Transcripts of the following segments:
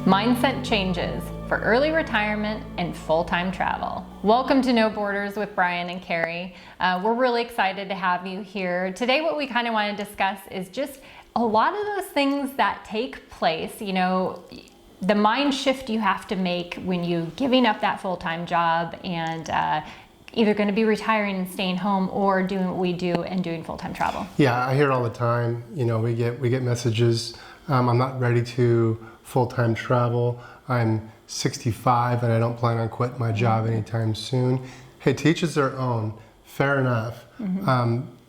Mindset changes for early retirement and full-time travel. Welcome to No Borders with Brian and Carrie. We're really excited to have you here. Today what we kind of want to discuss is just a lot of those things that take place, you know, the mind shift you have to make when you're giving up that full-time job and either going to be retiring and staying home or doing what we do and doing full-time travel. Yeah, I hear it all the time. You know, we get messages, I'm not ready to full-time travel. I'm 65 and I don't plan on quitting my job anytime soon. Hey, to each is their own. Fair enough.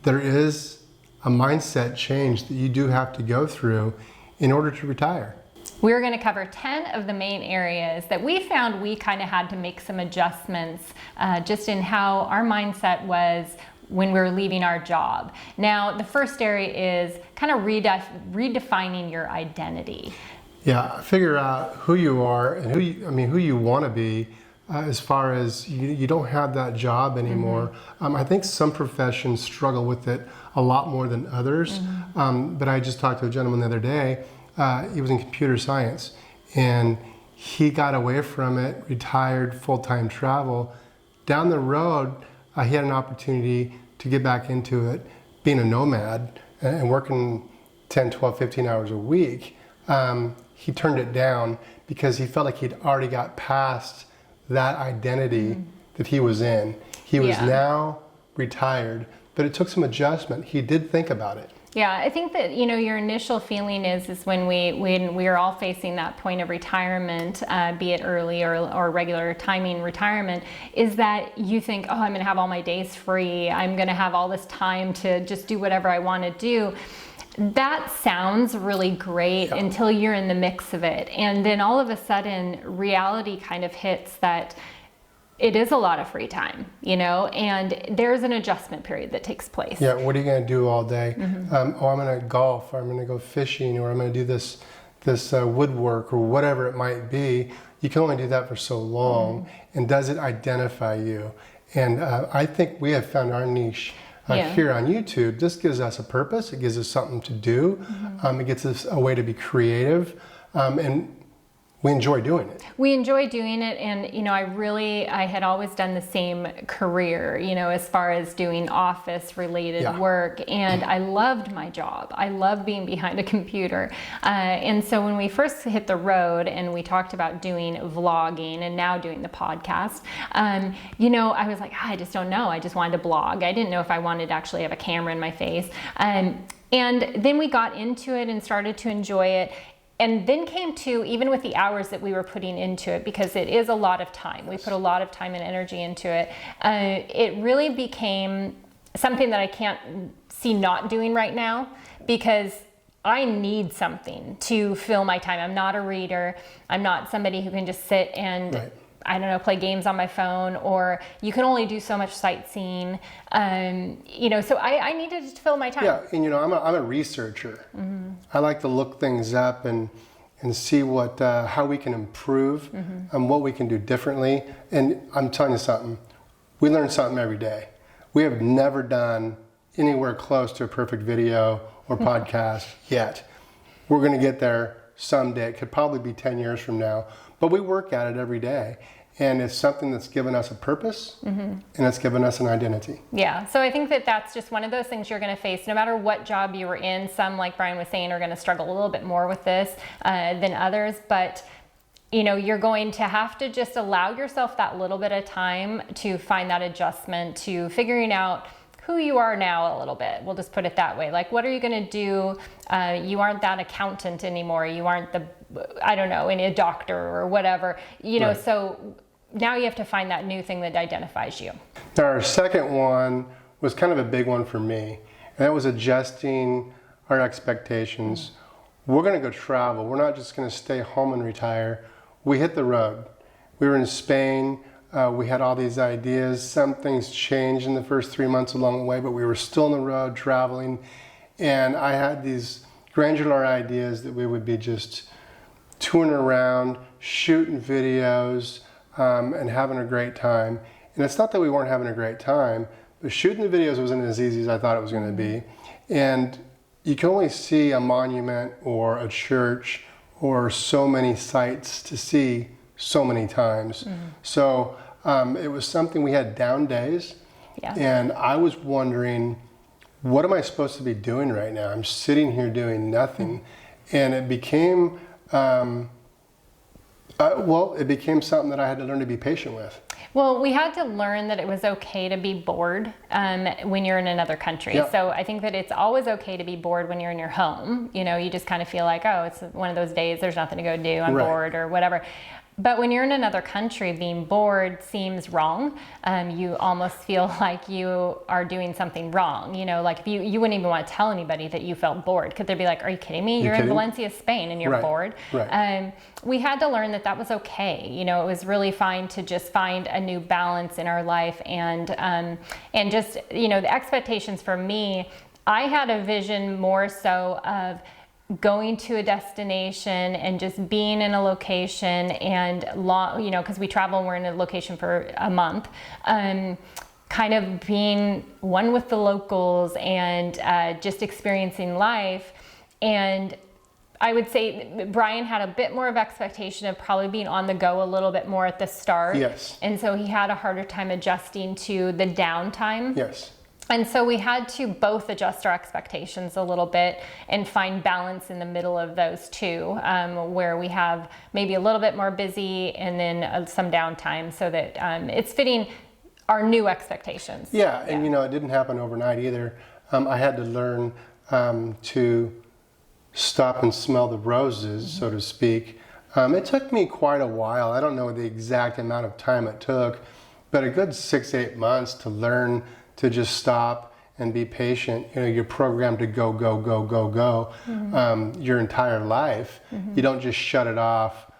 There is a mindset change that you do have to go through in order to retire. We're going to cover 10 of the main areas that we found we kind of had to make some adjustments just in how our mindset was when we were leaving our job. Now, the first area is kind of redefining your identity. Yeah, figure out who you are and who you want to be as far as you don't have that job anymore. I think some professions struggle with it a lot more than others. But I just talked to a gentleman the other day. He was in computer science and he got away from it, retired, full-time travel. Down the road, he had an opportunity to get back into it, being a nomad and working 10, 12, 15 hours a week. He turned it down because he felt like he'd already got past that identity that he was in. He was now retired, but it took some adjustment. He did think about it. Yeah, I think that, you know, your initial feeling is when we are all facing that point of retirement, be it early or regular timing retirement, is that you think, oh, I'm going to have all my days free. I'm going to have all this time to just do whatever I want to do. That sounds really great until you're in the mix of it. And then all of a sudden, reality kind of hits that it is a lot of free time, you know, and there's an adjustment period that takes place. Yeah, what are you going to do all day? I'm going to golf, or I'm going to go fishing, or I'm going to do this woodwork, or whatever it might be. You can only do that for so long. And does it identify you? And I think we have found our niche here on YouTube. This gives us a purpose. It gives us something to do. It gives us a way to be creative. And we enjoy doing it. We enjoy doing it, and you know, I had always done the same career, you know, as far as doing office related work, and I loved my job. I love being behind a computer. And so when we first hit the road and we talked about doing vlogging and now doing the podcast, you know, I was like, I just don't know. I just wanted to blog. I didn't know if I wanted to actually have a camera in my face. And then we got into it and started to enjoy it. And then came to, even with the hours that we were putting into it, because it is a lot of time. We put a lot of time and energy into it. It really became something that I can't see not doing right now, because I need something to fill my time. I'm not a reader. I'm not somebody who can just sit and I don't know, play games on my phone, or you can only do so much sightseeing. You know, so I needed to fill my time. Yeah, and you know, I'm a researcher. I like to look things up and see what how we can improve and what we can do differently. And I'm telling you something, we learn something every day. We have never done anywhere close to a perfect video or podcast yet. We're going to get there someday. It could probably be 10 years from now. But we work at it every day, and it's something that's given us a purpose, and it's given us an identity. Yeah, so I think that that's just one of those things you're going to face no matter what job you were in. Some, like Brian was saying, are going to struggle a little bit more with this than others, but you know, you're going to have to just allow yourself that little bit of time to find that adjustment, to figuring out who you are now a little bit. We'll just put it that way. Like, what are you going to do? You aren't that accountant anymore. You aren't the, I don't know, a doctor or whatever, you know, so now you have to find that new thing that identifies you. Now, our second one was kind of a big one for me, and that was adjusting our expectations. We're going to go travel. We're not just going to stay home and retire. We hit the road. We were in Spain. We had all these ideas. Some things changed in the first 3 months along the way, but we were still on the road traveling. And I had these granular ideas that we would be just touring around, shooting videos, and having a great time. And it's not that we weren't having a great time, but shooting the videos wasn't as easy as I thought it was going to be. And you can only see a monument or a church or so many sights to see so many times. So it was something, we had down days, and I was wondering, what am I supposed to be doing right now? I'm sitting here doing nothing. And it became, it became something that I had to learn to be patient with. Well, we had to learn that it was okay to be bored when you're in another country. Yeah. So I think that it's always okay to be bored when you're in your home. You know, you just kind of feel like, oh, it's one of those days, there's nothing to go do, I'm bored or whatever. But when you're in another country, being bored seems wrong. You almost feel like you are doing something wrong. You know, like if you wouldn't even want to tell anybody that you felt bored, because they'd be like, are you kidding me? You're in Valencia, Spain, and you're bored. Right. We had to learn that that was okay. You know, it was really fine to just find a new balance in our life, and just, you know, the expectations for me, I had a vision more so of going to a destination and just being in a location and you know, because we travel and we're in a location for a month, kind of being one with the locals and just experiencing life. And I would say Brian had a bit more of expectation of probably being on the go a little bit more at the start. Yes. And so he had a harder time adjusting to the downtime. Yes. And so we had to both adjust our expectations a little bit and find balance in the middle of those two, where we have maybe a little bit more busy and then some downtime, so that it's fitting our new expectations. Yeah, and you know, it didn't happen overnight either. I had to learn to stop and smell the roses, so to speak. It took me quite a while. I don't know the exact amount of time it took, but a good 6 to 8 months to learn to just stop and be patient. You know, you're programmed to go, go, go, go, go your entire life. You don't just shut it off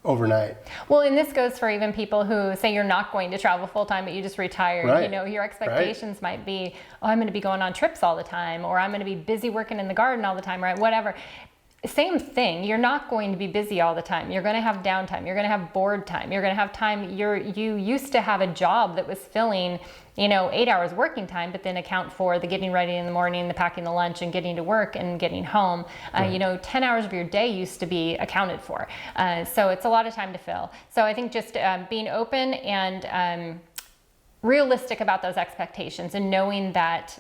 overnight. Well, and this goes for even people who say you're not going to travel full time, but you just retired. Right. You know, your expectations might be, oh, I'm going to be going on trips all the time, or I'm going to be busy working in the garden all the time, right? Whatever. Same thing. You're not going to be busy all the time. You're going to have downtime. You're going to have bored time. You're going to have time. You used to have a job that was filling, you know, 8 hours working time, but then account for the getting ready in the morning, the packing the lunch, and getting to work and getting home. You know, 10 hours of your day used to be accounted for. So it's a lot of time to fill. So I think just being open and realistic about those expectations, and knowing that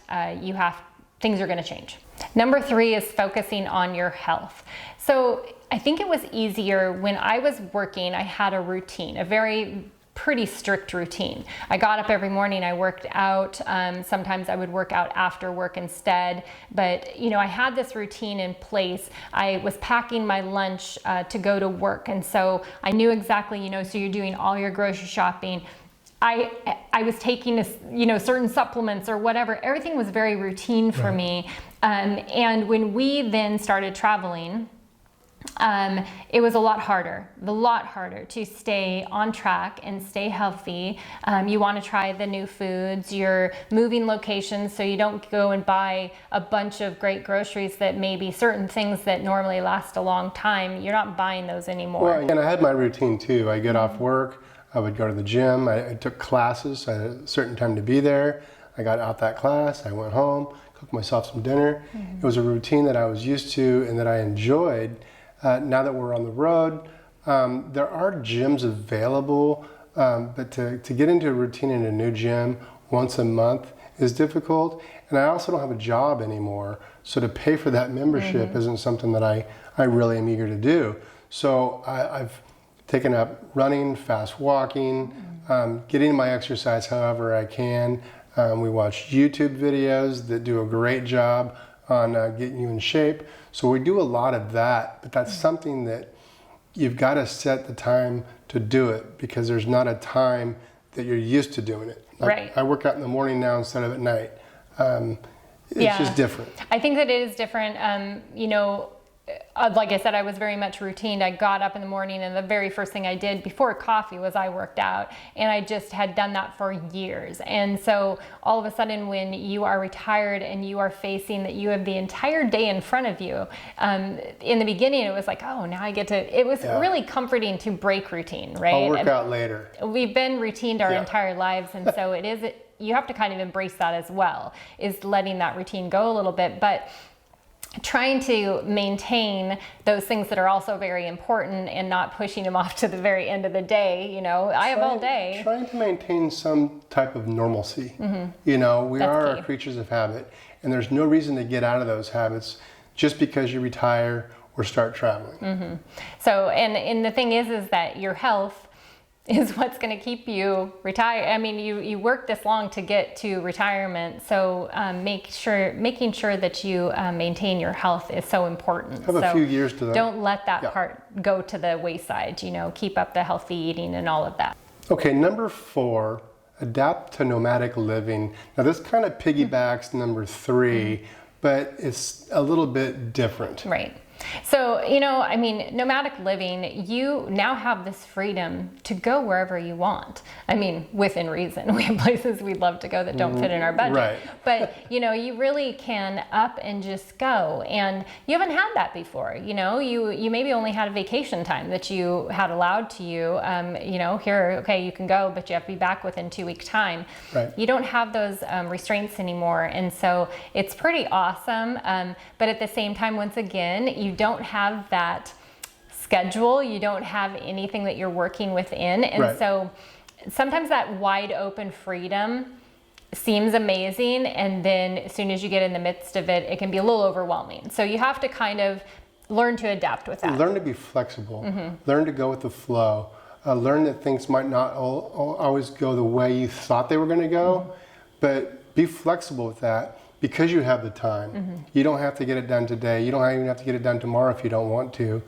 things are going to change. Number 3 is focusing on your health. So I think it was easier when I was working. I had a routine, a pretty strict routine. I got up every morning, I worked out. Sometimes I would work out after work instead. But, you know, I had this routine in place. I was packing my lunch to go to work. And so I knew exactly, you know, so you're doing all your grocery shopping. I was taking certain supplements or whatever. Everything was very routine for me. And when we then started traveling, it was a lot harder to stay on track and stay healthy. You want to try the new foods. You're moving locations, so you don't go and buy a bunch of great groceries that maybe certain things that normally last a long time, you're not buying those anymore. Well, and I had my routine too. I get off work, I would go to the gym. I took classes. I had a certain time to be there. I got out that class. I went home, cooked myself some dinner. It was a routine that I was used to and that I enjoyed. Now that we're on the road, there are gyms available, but to get into a routine in a new gym once a month is difficult. And I also don't have a job anymore, so to pay for that membership isn't something that I really am eager to do. So I've taken up running, fast walking, getting my exercise however I can. We watch YouTube videos that do a great job on getting you in shape. So we do a lot of that, but that's something that you've got to set the time to do it, because there's not a time that you're used to doing it. Right. I work out in the morning now instead of at night. It's just different. I think that it is different. You know, like I said, I was very much routine. I got up in the morning, and the very first thing I did before coffee was I worked out, and I just had done that for years. And so all of a sudden, when you are retired and you are facing that you have the entire day in front of you, in the beginning it was like, oh, now I get to, it was really comforting to break routine, right? I'll work out later. We've been routined our entire lives, and so it is, you have to kind of embrace that as well, is letting that routine go a little bit. But trying to maintain those things that are also very important and not pushing them off to the very end of the day. I have all day. Trying to maintain some type of normalcy. We are key. creatures of habit, and there's no reason to get out of those habits just because you retire or start traveling. So, and the thing is that your health is what's going to keep you retired. I mean, you work this long to get to retirement, so making sure that you maintain your health is so important. Have a few years to that. Don't let that part go to the wayside. Keep up the healthy eating and all of that. Okay, number 4, adapt to nomadic living. Now this kind of piggybacks number 3, but it's a little bit different. Right. So, nomadic living, you now have this freedom to go wherever you want. I mean, within reason. We have places we'd love to go that don't fit in our budget. Right. But, you really can up and just go. And you haven't had that before. You maybe only had a vacation time that you had allowed to you. Here, okay, you can go, but you have to be back within 2 weeks time. Right. You don't have those restraints anymore. And so it's pretty awesome. But at the same time, once again, you don't have that schedule. You don't have anything that you're working within. And so sometimes that wide open freedom seems amazing. And then as soon as you get in the midst of it, it can be a little overwhelming. So you have to kind of learn to adapt with that. Learn to be flexible. Learn to go with the flow. Learn that things might not always go the way you thought they were going to go, but be flexible with that. Because you have the time. You don't have to get it done today. You don't even have to get it done tomorrow if you don't want to.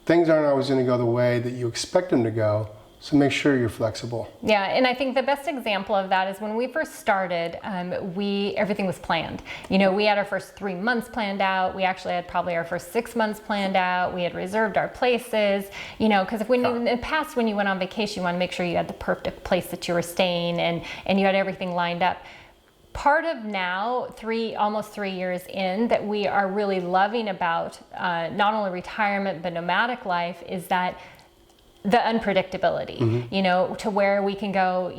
Things aren't always going to go the way that you expect them to go, so make sure you're flexible. Yeah, and I think the best example of that is when we first started, everything was planned. We had our first 3 months planned out. We actually had probably our first 6 months planned out. We had reserved our places, because in the past when you went on vacation, you want to make sure you had the perfect place that you were staying and you had everything lined up. Part of now, almost 3 years in, that we are really loving about not only retirement but nomadic life is that the unpredictability, to where we can go,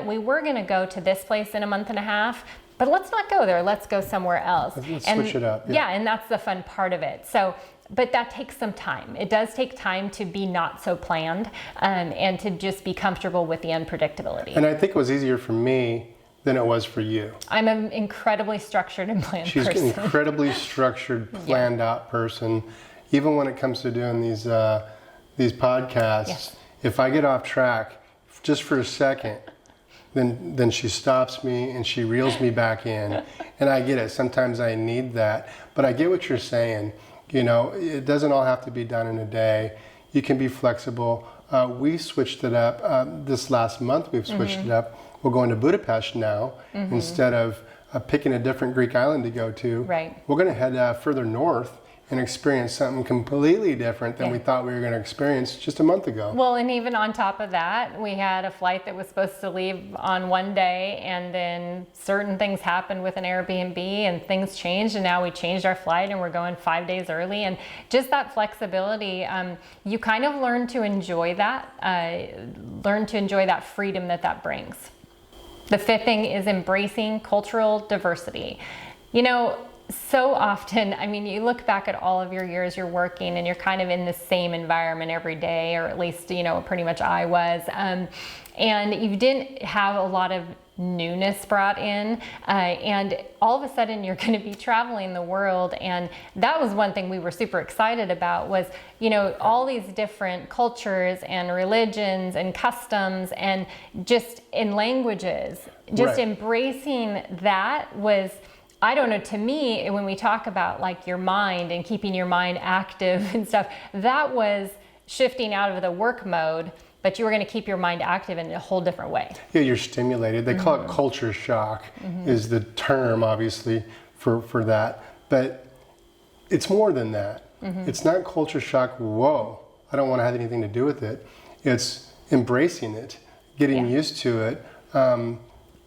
we were going to go to this place in a month and a half, but let's not go there. Let's go somewhere else. Let's switch it up. Yeah, and that's the fun part of it. So, but that takes some time. It does take time to be not so planned and to just be comfortable with the unpredictability. And I think it was easier for me than it was for you. I'm an incredibly structured and planned person. She's an incredibly structured, planned out person. Even when it comes to doing these podcasts, if I get off track just for a second, then she stops me and she reels me back in. And I get it. Sometimes I need that. But I get what you're saying. It doesn't all have to be done in a day. You can be flexible. We switched it up. This last month we've switched it up. We're going to Budapest now instead of picking a different Greek island to go to. Right. We're going to head further north and experience something completely different than we thought we were going to experience just a month ago. Well, and even on top of that, we had a flight that was supposed to leave on one day, and then certain things happened with an Airbnb and things changed, and now we changed our flight and we're going 5 days early. And just that flexibility, you kind of learn to enjoy that, freedom that brings. The 5th thing is embracing cultural diversity. So often, you look back at all of your years you're working and you're kind of in the same environment every day, or at least, pretty much I was. And you didn't have a lot of newness brought in. And all of a sudden you're going to be traveling the world. And that was one thing we were super excited about was, all these different cultures and religions and customs and just in languages, just embracing that was, I don't know, to me, when we talk about like your mind and keeping your mind active and stuff, that was shifting out of the work mode, but you were going to keep your mind active in a whole different way. Yeah, you're stimulated. They call it culture shock is the term, obviously, for that. But it's more than that. It's not culture shock, whoa, I don't want to have anything to do with it. It's embracing it, getting used to it,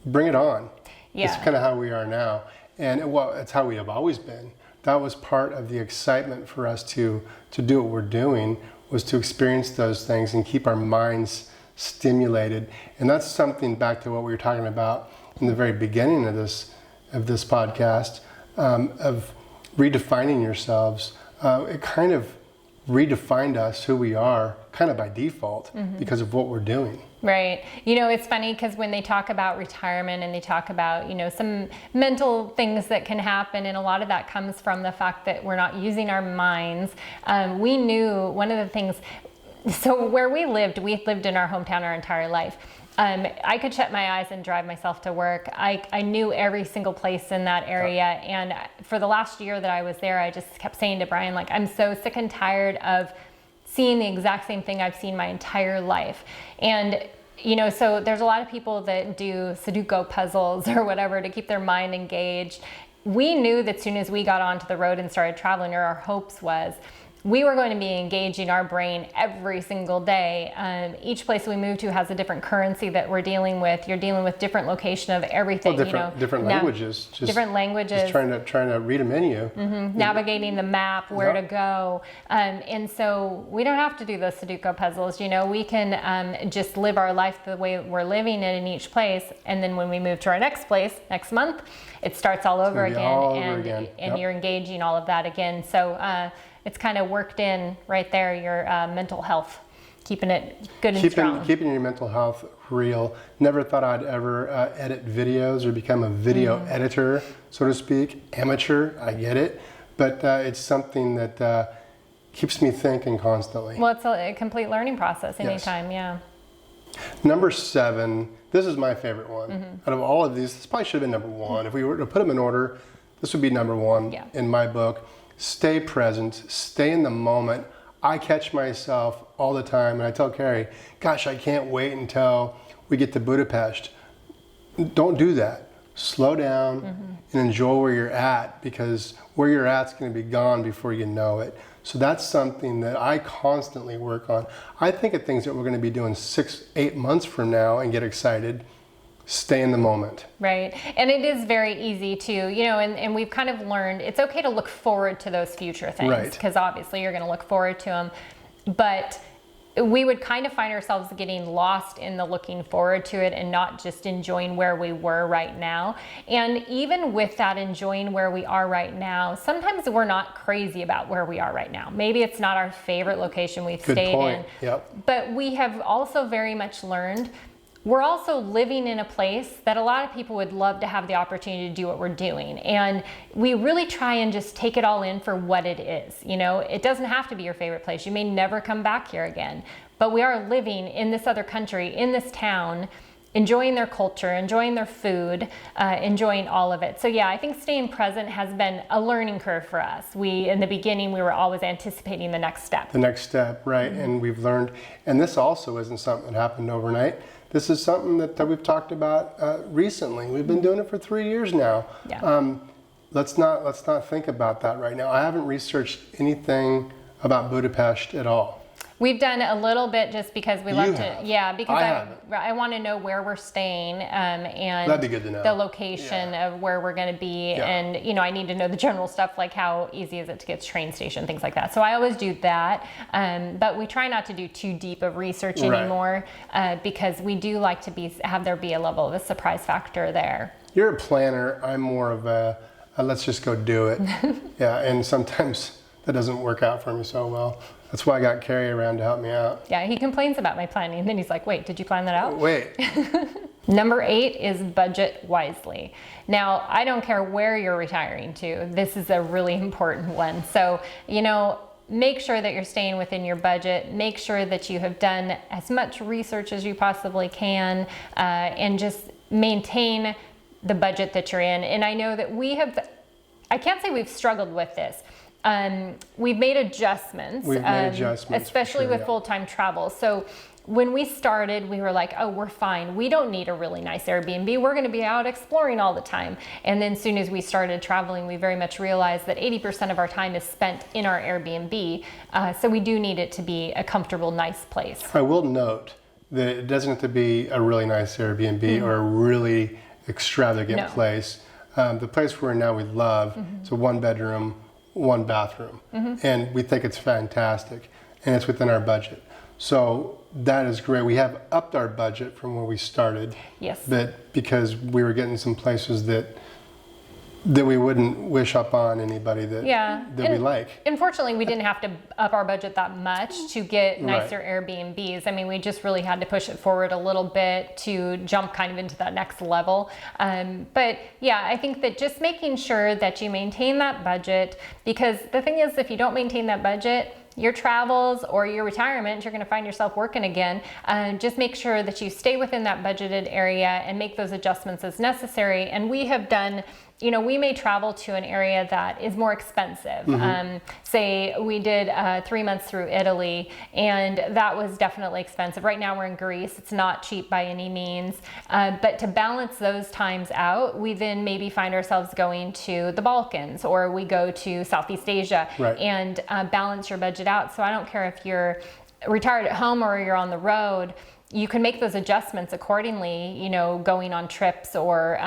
bring it on. It's kind of how we are now. And it's how we have always been. That was part of the excitement for us to do what we're doing, was to experience those things and keep our minds stimulated. And that's something back to what we were talking about in the very beginning of this podcast, of redefining yourselves, it kind of redefined us, who we are, kind of by default because of what we're doing. Right. You know, it's funny because when they talk about retirement and they talk about, you know, some mental things that can happen, and a lot of that comes from the fact that we're not using our minds. We knew one of the things, so where we lived in our hometown our entire life. I could shut my eyes and drive myself to work. I knew every single place in that area. And for the last year that I was there, I just kept saying to Brian, like, I'm so sick and tired of seeing the exact same thing I've seen my entire life. And, you know, so there's a lot of people that do Sudoku puzzles or whatever to keep their mind engaged. We knew that as soon as we got onto the road and started traveling, or our hopes was, we were going to be engaging our brain every single day. Each place we move to has a different currency that we're dealing with. You're dealing with different location of everything. Well, different languages. Different languages. Just trying to read a menu. Navigating the map, where to go. And so we don't have to do those Sudoku puzzles. You know, we can just live our life the way we're living it in each place. And then when we move to our next place next month, it starts all over again. And you're engaging all of that again. So it's kind of worked in right there, your mental health, keeping it good and strong. Keeping your mental health real. Never thought I'd ever edit videos or become a video editor, so to speak. Amateur, I get it. But it's something that keeps me thinking constantly. Well, it's a complete learning process anytime, yeah. Number 7, this is my favorite one. Out of all of these, this probably should have been number 1. If we were to put them in order, this would be number 1 in my book. Stay present, stay in the moment. I catch myself all the time, and I tell Carrie, gosh, I can't wait until we get to Budapest. Don't do that. Slow down and enjoy where you're at, because where you're at's going to be gone before you know it. So that's something that I constantly work on. I think of things that we're going to be doing 6-8 months from now and get excited. Stay in the moment. Right. And it is very easy to, you know, and we've kind of learned it's okay to look forward to those future things, because obviously you're going to look forward to them. But we would kind of find ourselves getting lost in the looking forward to it and not just enjoying where we were right now. And even with that, enjoying where we are right now, sometimes we're not crazy about where we are right now. Maybe it's not our favorite location we've stayed in. Yep. But we have also very much learned we're also living in a place that a lot of people would love to have the opportunity to do what we're doing. And we really try and just take it all in for what it is. You know, it doesn't have to be your favorite place. You may never come back here again. But we are living in this other country, in this town, enjoying their culture, enjoying their food, enjoying all of it. So yeah, I think staying present has been a learning curve for us. In the beginning, we were always anticipating the next step. The next step, right. And we've learned, and this also isn't something that happened overnight. This is something that we've talked about recently. We've been doing it for 3 years now. Yeah. Let's not think about that right now. I haven't researched anything about Budapest at all. We've done a little bit just because we love to. Have. Yeah, because I I want to know where we're staying and that'd be good to know. the location of where we're going to be, and you know, I need to know the general stuff like how easy is it to get to train station, things like that. So I always do that, but we try not to do too deep of research anymore because we do like to have there be a level of a surprise factor there. You're a planner. I'm more of a let's just go do it. Yeah, and sometimes that doesn't work out for me so well. That's why I got Carrie around to help me out. Yeah, he complains about my planning, and then he's like, wait, did you plan that out? Wait. Number 8 is budget wisely. Now, I don't care where you're retiring to. This is a really important one. So, you know, make sure that you're staying within your budget. Make sure that you have done as much research as you possibly can, and just maintain the budget that you're in. And I know that I can't say we've struggled with this. We've made adjustments. Especially with full-time travel. So when we started, we were like, oh, we're fine. We don't need a really nice Airbnb. We're going to be out exploring all the time. And then as soon as we started traveling, we very much realized that 80% of our time is spent in our Airbnb. So we do need it to be a comfortable, nice place. I will note that it doesn't have to be a really nice Airbnb or a really extravagant place. The place we're in now we love. It's a 1-bedroom, 1 bathroom, and we think it's fantastic, and it's within our budget. So that is great. We have upped our budget from where we started. Yes. But because we were getting some places that that we wouldn't wish up on anybody that we like. Unfortunately, we didn't have to up our budget that much to get nicer Airbnbs. I mean, we just really had to push it forward a little bit to jump kind of into that next level. But yeah, I think that just making sure that you maintain that budget, because the thing is, if you don't maintain that budget, your travels or your retirement, you're going to find yourself working again. Just make sure that you stay within that budgeted area and make those adjustments as necessary. And we have done, we may travel to an area that is more expensive. Say we did 3 months through Italy, and that was definitely expensive. Right now we're in Greece. It's not cheap by any means. But to balance those times out, we then maybe find ourselves going to the Balkans, or we go to Southeast Asia and balance your budget out. So I don't care if you're retired at home or you're on the road, you can make those adjustments accordingly, going on trips or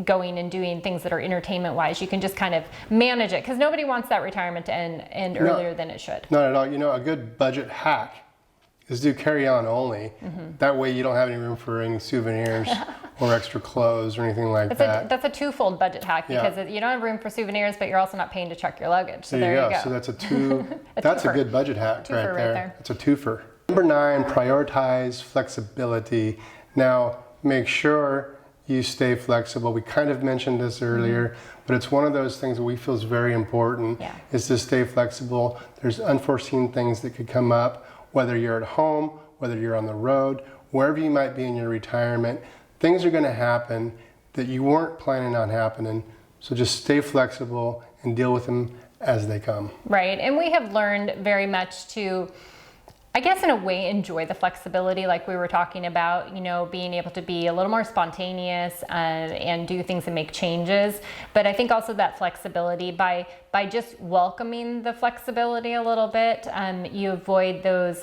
going and doing things that are entertainment wise. You can just kind of manage it, because nobody wants that retirement to end earlier than it should. Not at all. A good budget hack is do carry on only. That way you don't have any room for any souvenirs or extra clothes or anything like that. That's a twofold budget hack, because you don't have room for souvenirs, but you're also not paying to check your luggage. So there you go. So that's that's a good budget hack right there. It's a twofer. Number 9, prioritize flexibility. Now, make sure you stay flexible. We kind of mentioned this earlier, but it's one of those things that we feel is very important, is to stay flexible. There's unforeseen things that could come up, whether you're at home, whether you're on the road, wherever you might be in your retirement. Things are going to happen that you weren't planning on happening. So just stay flexible and deal with them as they come. Right, and we have learned very much to, I guess in a way, enjoy the flexibility like we were talking about, being able to be a little more spontaneous and do things and make changes. But I think also that flexibility, by just welcoming the flexibility a little bit, you avoid those,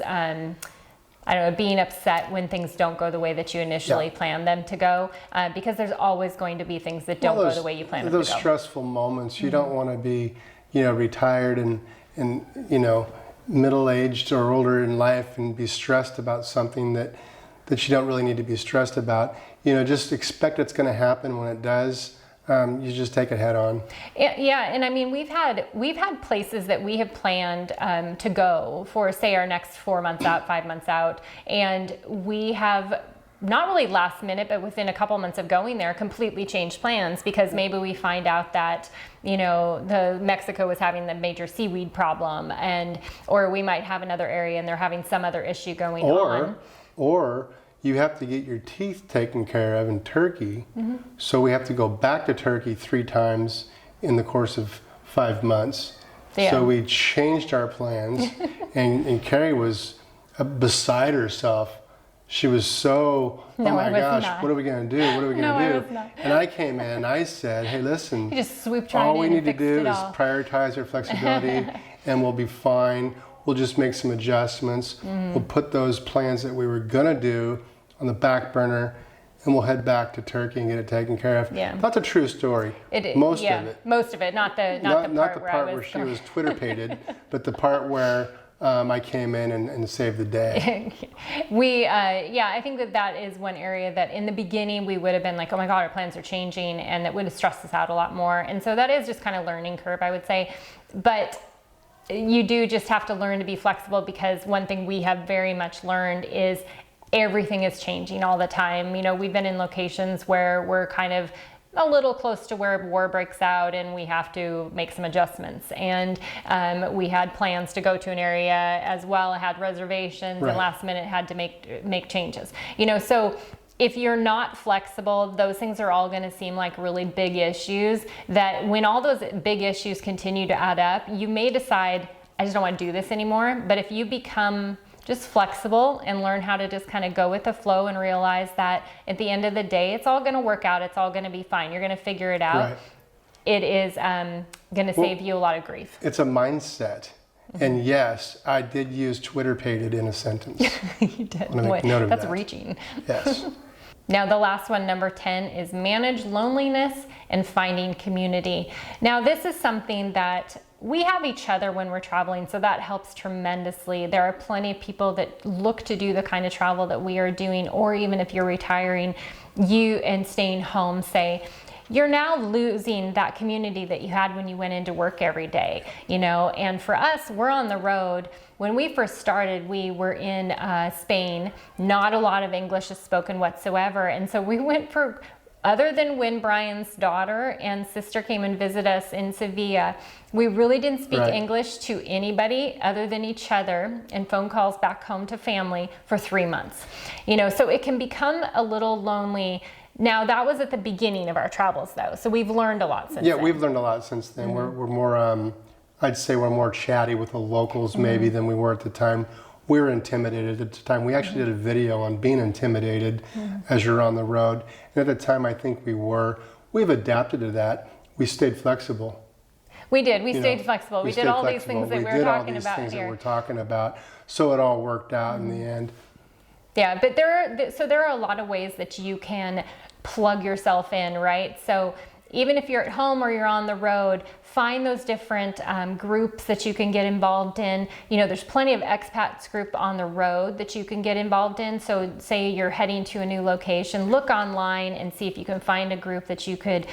being upset when things don't go the way that you initially planned them to go, because there's always going to be things that don't go the way you planned them to go. Those stressful moments, you don't want to be, retired and middle-aged or older in life and be stressed about something that you don't really need to be stressed about. Just expect it's going to happen. When it does, you just take it head on. Yeah, and I mean, we've had places that we have planned to go for, say, our next 4 months out, 5 months out, and we have, not really last minute, but within a couple months of going there, completely changed plans, because maybe we find out that the Mexico was having the major seaweed problem, or we might have another area and they're having some other issue going on. Or you have to get your teeth taken care of in Turkey, so we have to go back to Turkey 3 times in the course of 5 months. So we changed our plans, and Carrie was beside herself. She was so, oh my gosh, what are we going to do? What are we going to do? And I came in and I said, hey, listen, you just swooped right in. All we need to do is prioritize our flexibility and we'll be fine. We'll just make some adjustments. We'll put those plans that we were going to do on the back burner, and we'll head back to Turkey and get it taken care of. That's a true story. It is. Most of it. Most of it, not the part where she was Twitter-pated, but the part where I came in and saved the day. I think that is one area that in the beginning we would have been like, oh my God, our plans are changing, and that would have stressed us out a lot more. And so that is just kind of learning curve, I would say. But you do just have to learn to be flexible, because one thing we have very much learned is everything is changing all the time. We've been in locations where we're kind of a little close to where war breaks out and we have to make some adjustments. And we had plans to go to an area as well, had reservations, and last minute had to make changes. So if you're not flexible, those things are all going to seem like really big issues, that when all those big issues continue to add up, you may decide, I just don't want to do this anymore. But if you become just flexible and learn how to just kind of go with the flow and realize that at the end of the day, it's all going to work out. It's all going to be fine. You're going to figure it out. It is going to save you a lot of grief. It's a mindset. And yes, I did use Twitter-pated in a sentence. You did. I want to make note of That's that. reaching. Yes. Now, the last one, number 10, is manage loneliness and finding community. Now, this is something that we have each other when we're traveling, so that helps tremendously. There are plenty of people that look to do the kind of travel that we are doing, or even if you're retiring and staying home, say, you're now losing that community that you had when you went into work every day, and for us, we're on the road. When we first started, we were in Spain. Not a lot of English is spoken whatsoever, and so we went for, other than when Brian's daughter and sister came and visited us in Sevilla, we really didn't speak English to anybody other than each other, and phone calls back home to family for 3 months. So it can become a little lonely. Now, that was at the beginning of our travels, though, so we've learned a lot since then. Yeah, we've learned a lot since then. We're more, I'd say we're more chatty with the locals maybe than we were at the time. We were intimidated at the time. We actually did a video on being intimidated as you're on the road. And at the time, I think we've adapted to that. We stayed flexible. We did. We stayed flexible. We did all these things that we were talking about here. That we're talking about. So it all worked out in the end. Yeah, but there are a lot of ways that you can plug yourself in, right? So even if you're at home or you're on the road, find those different groups that you can get involved in. There's plenty of expats group on the road that you can get involved in. So say you're heading to a new location, look online and see if you can find a group that you could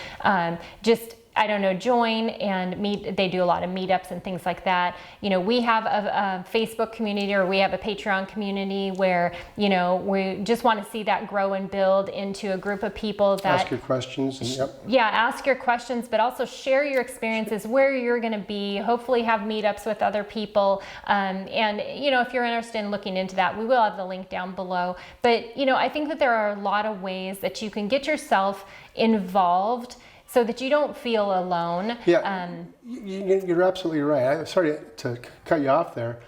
join and meet. They do a lot of meetups and things like that. We have a Facebook community, or we have a Patreon community where, we just want to see that grow and build into a group of people that ask your questions. Ask your questions, but also share your experiences, where you're going to be, hopefully have meetups with other people. If you're interested in looking into that, we will have the link down below. But, I think that there are a lot of ways that you can get yourself involved so that you don't feel alone. Yeah, you're absolutely right. Sorry to cut you off there.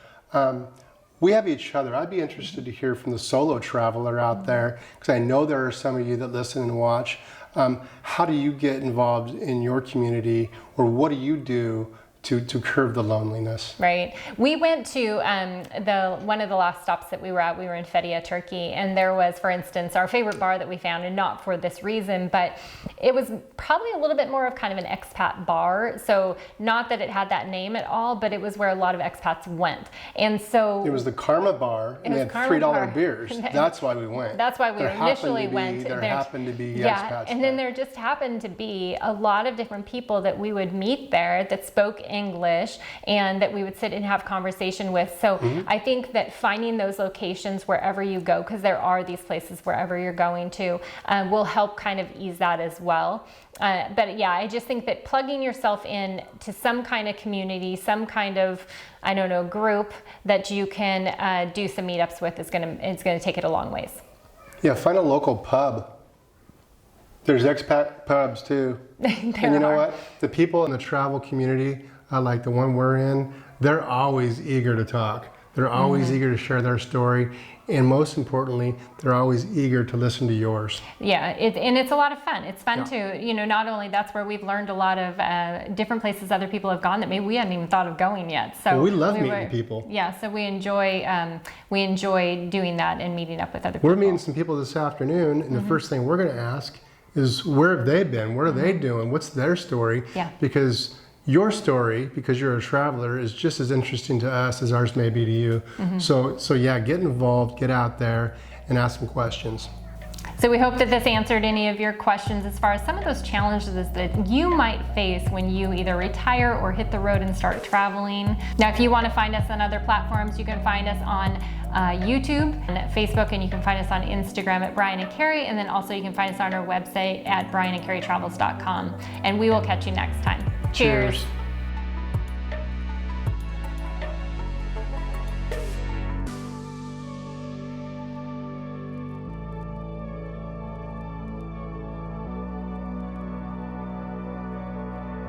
We have each other. I'd be interested to hear from the solo traveler out there, because I know there are some of you that listen and watch. How do you get involved in your community, or what do you do to curb the loneliness? Right. We went to one of the last stops that we were at. We were in Fethiye, Turkey, and there was, for instance, our favorite bar that we found, and not for this reason, but it was probably a little bit more of kind of an expat bar. So not that it had that name at all, but it was where a lot of expats went. And so it was the Karma Bar, and they had $3 beers. That's why we went. That's why we initially went. There happened to be expats. And then there just happened to be a lot of different people that we would meet there that spoke English and that we would sit and have conversation with. So I think that finding those locations wherever you go, because there are these places wherever you're going to, will help kind of ease that as well. But yeah, I just think that plugging yourself in to some kind of community, some kind of, group that you can do some meetups with is gonna take it a long ways. Yeah, find a local pub. There's expat pubs too. And you know what? The people in the travel community, like the one we're in, they're always eager to talk. They're always eager to share their story. And most importantly, they're always eager to listen to yours. Yeah, and it's a lot of fun. It's fun to, not only that's where we've learned a lot of different places other people have gone that maybe we hadn't even thought of going yet. So we love meeting people. Yeah, so we enjoy doing that and meeting up with other people. We're meeting some people this afternoon, and the first thing we're going to ask is, where have they been? What are they doing? What's their story? Yeah. Because your story, because you're a traveler, is just as interesting to us as ours may be to you. So yeah, get involved, get out there, and ask some questions. So we hope that this answered any of your questions as far as some of those challenges that you might face when you either retire or hit the road and start traveling. Now, if you want to find us on other platforms, you can find us on YouTube and Facebook, and you can find us on Instagram at Brian and Carrie, and then also you can find us on our website at brianandcarrietravels.com. And we will catch you next time. Cheers.